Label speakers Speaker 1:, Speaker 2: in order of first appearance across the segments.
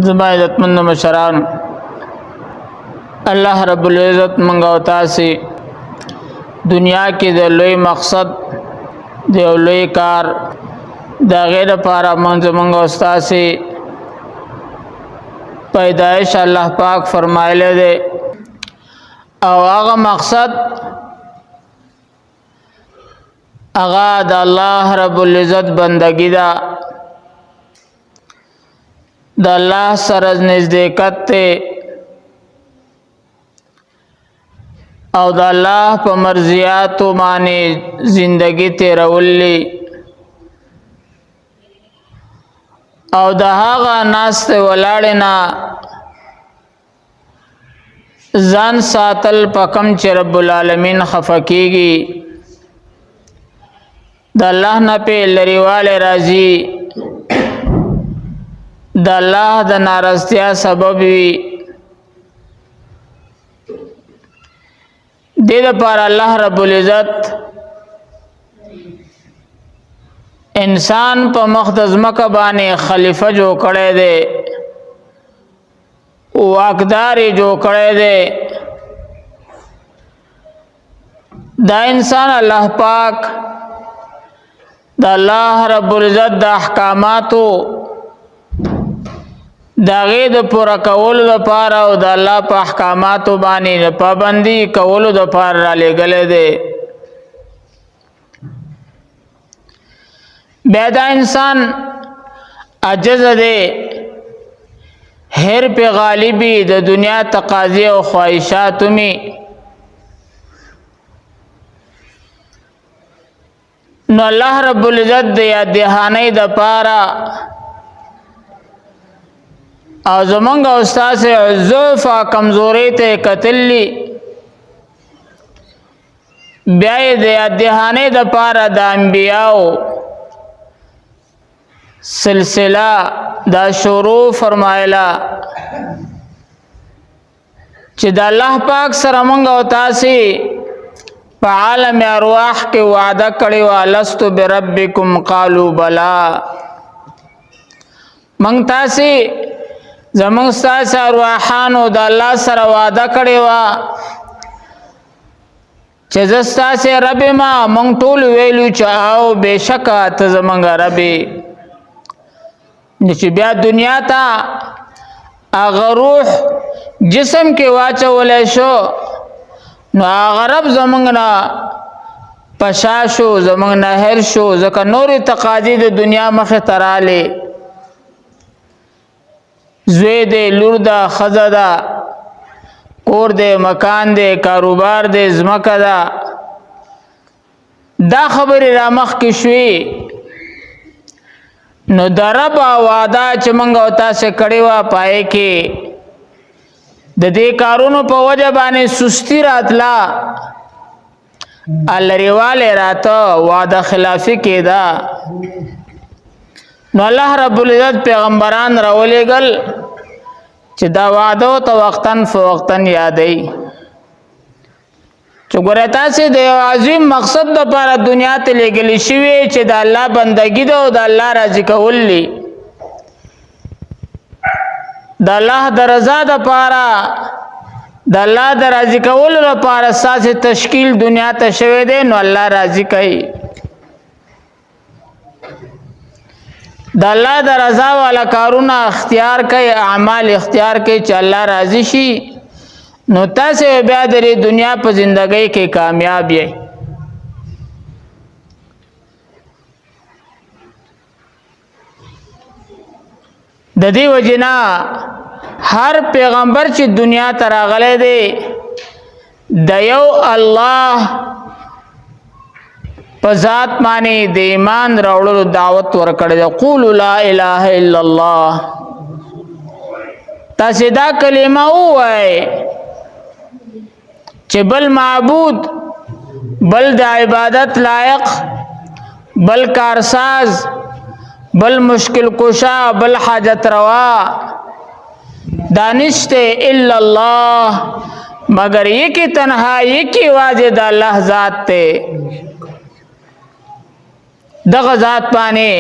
Speaker 1: زما عزتمند مشران، الله رب العزت منګه او تاسې دنیا کې د لوی مقصد د لوی کار د غیر لپاره منګه او تاسې پیدائش الله پاک فرمایله ده او هغه مقصد هغه د الله رب العزت بندگی ده، د الله سره نزدېکت ته او د الله په مرضیاتو باندې زندگی تیرولې او د هغه ناست ولاړ نه ځان ساتل پکم چې رب العالمین خفقېږي، د الله نه په لریواله راځي، د الله د ناراضتیا سبب وي. دې لپاره الله رب العزت انسان په مقدس مکه باندې خلیفہ جوړ کړی دی، واکدار جوړ کړی دی. دا انسان الله پاک د الله رب العزت د احکاماتو داغه د پورا کولو لپاره او د الله په احکاماتو باندې پابندي کولو لپاره را لګلې ده. بیا دا انسان عجز ده، هر په غالبي د دنیا تقاضي او خواهشات می نو الله رب العزت د یادهانه د پاره او زمونږ استاد ضعف کمزوري ته قتللی بیا د یادهانه د پاره د انبیاو سلسله دا شروع فرمایلا چې د الله پاک سره مونږ او تاسې په عالم ارواح کې وعده کړی و لست بربکم قالوا بلا. مونږ تاسې زمونږ ستاسې ارواحانو د الله سره وعده کړی و چې زه ستاسې رب ما. مونږ ټول ویلو چې او بېشکه ته زمونږ رب یې. چې بیا دنیا ته هغه روح جسم کې واچولی شو نو هغه رب زمونږ نه پشا شو، زمونږ نه هیر شو، ځکه نورې تقاضي د دنیا مخې ته رالې. زوی دی، لور ده، ښځه ده، کور دی، مکان دی، کاروبار دی، ځمکه ده، دا خبرې را مخکې شوې. نو د رب وعده چې موږ او تاسې کړې وه پای کې د دې کارونو په وجه باندې سستی راتله، لرېوالی راته، وعده خلافي کېده. نو الله رب العزت پیغمبران راولېږل چې دا وعده ته وختن فوقتن یادوي چې ګوره تاسې د یو عظیم مقصد دپاره دنیا ته لېږلي شوي چې د الله بندګي ده او د الله راضي کول دي. د الله د رضا دپاره، د الله د راضي کولو لپاره ستاسې تشکیل دنیا ته شوی دی، نو الله راضي کوي. د الله د رضا والا کارونه اختیار کوي، اعمال اختیار کوي چې الله راضي شي، نو تاسې بیا د دنیا په زندګۍ کې کامیاب یې. د دې وجې نه هر پیغمبر چې دنیا ته راغلی دی د یو الله په ذات باندې د ایمان راوړلو دعوت ورکړی دی. قولوا لا اله الا الله. تاسې دا کلمه ووایئ چې بل معبود، بل د عبادت لایق، بل کارساز، بل مشکل کشا، بل حاجت روا دانشته الا الله مگر یکی تنها یکی واجد الله ذات ته. دغه ذات باندې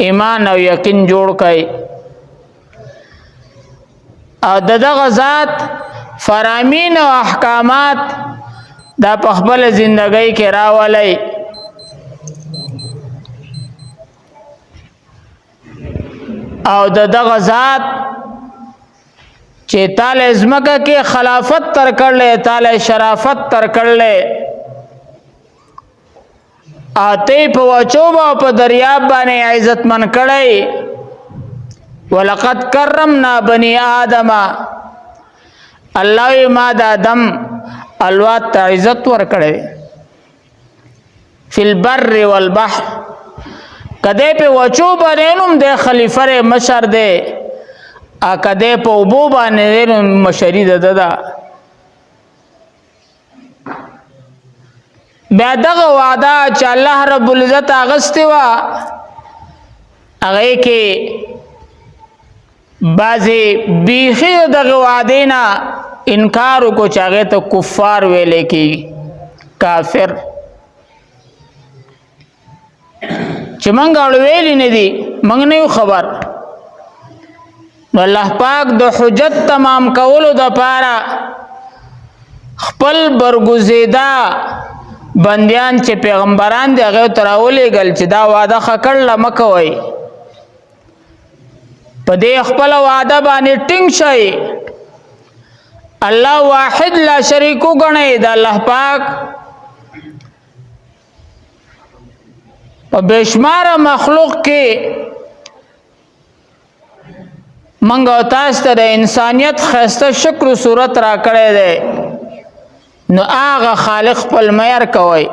Speaker 1: ایمان او یقین جوړ کړئ. او دغه ذات فرامین او احکامات دا په خپل ژوندۍ کې راولي او دغه ذات چې تعالی زمکه کې خلافت تر کړلې تعالی شرافت تر کړلې اته په وچوبه په دریاب باندې عزت من کړی ولقد کرمنا بني آدم الله ما د آدم الوات ته عزت ور کړی فی البر والبحر کده په وچوبه نوم د خلیفہ مشر دی ا کده په وبو باندې مشری ده بیا دغه وعده چې الله رب العزت اغستی وا هغه کې بعضی بیخی دغه وعده نه انکار کو چاغه ته کفار ویلې کی کافر چې مونږ ویلې نه دي مونږ نه خبر الله پاک د حجت تمام کولو د پاره خپل برګزیدا بندیان چې پیغمبران دی هغه تراولې گل چې دا وعده خکړل مکوي په دې خپل وعده باندې ټینګ شي الله واحد لا شریک وګڼي دا الله پاک په بشمار مخلوق کې منګو تاسو ته د انسانیت خسته شکر صورت را کړی دی نو هغه خالق خپل معیار کوي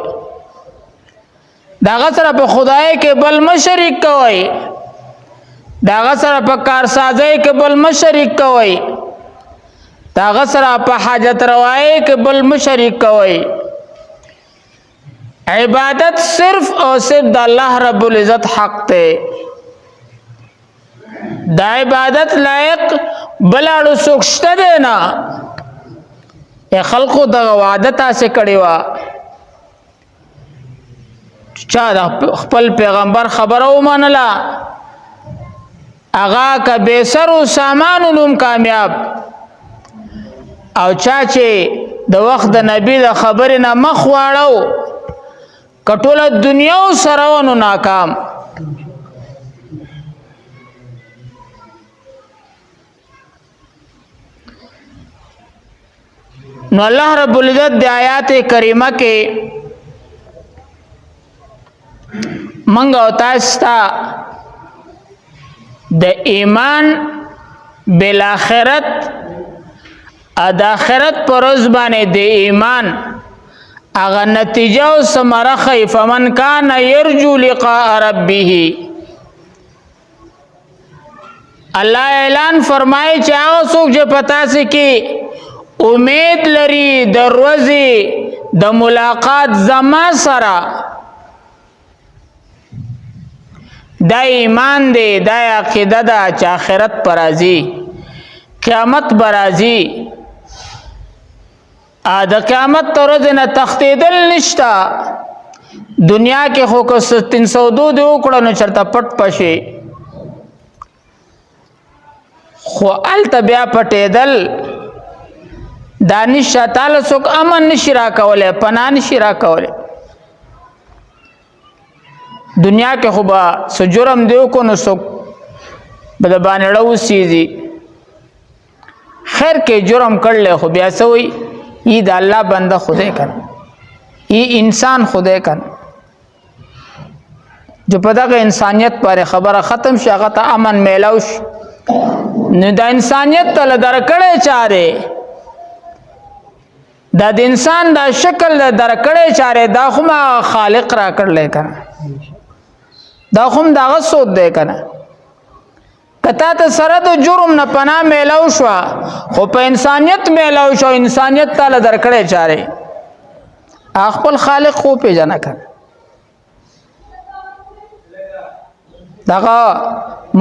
Speaker 1: داغه سره په خدای کې بل مشرک کوي داغه سره په کارسازی کې بل مشرک کوي داغه سره په حاجت روايي کې بل مشرک کوي عبادت صرف او صرف د الله رب العزت حق ته دا عبادت لایق بلاړو سوکشته دی نه خلقو د وعده تاسو کړی وا چا د خپل پیغمبر خبره ومنله اغا کا بیسر و سامان علوم کامیاب او چا چې د وخت د نبی د خبرې نه مخ واړو کټوله دنیا سره ونو ناکام نو الله رب العزت د آیات کریمه کې منګ او تاسو ته د ایمان بالآخرت د آخرت پر ورځ باندې د ایمان اغه نتیجه او ثمره خی فمن کان یرجو لقاء ربه الله اعلان فرمایي چې هغه څوک چې پتا سي کې امید لري د ورځې د ملاقات زما سره دا ایمان دی دا عقیده ده چې آخرت پر راځي قیامت پر راځي د قیامت تر ورځې نه تختیدل نشته دنیا کې خو کو 302 دی وکړو نو چرته پټ پشي خو الته بیا پټېدل دانش تعالی څوک امن نشي را کوله پناه نشي را کوله دنیا کې خو با سجرم دیو کو نو څوک بد باندې راوسی دي خیر کې جرم کړل خو بیا سوی ای د الله بنده خدای کړه ای انسان خدای کړه جو په دغه انسانیت پر خبره ختم شغه ته امن میلاوش نو د انسانیت تل درکړې چاره دا د انسان دا شکل درکړې چاره دا خو ما خالق را کړلې کنه دا خو دا غسود دی کنه کته ته سره د جرم نه پناه میلاو شو خو په انسانیت میلاو شو انسانیت تعالی درکړې چاره خپل خالق خو پیژنه کنه دغه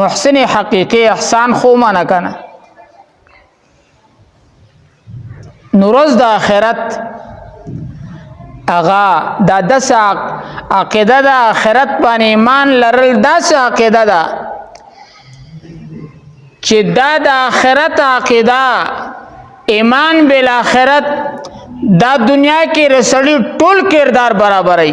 Speaker 1: محسن حقیقی احسان خو مانه کنه نورز د آخرت اغا دا دس عقیده دا آخرت باندې ایمان لرل داس عقیده دا چې دا د آخرت عقیده ایمان بالآخرت دا دنیا کې رسړي ټول کردار برابرای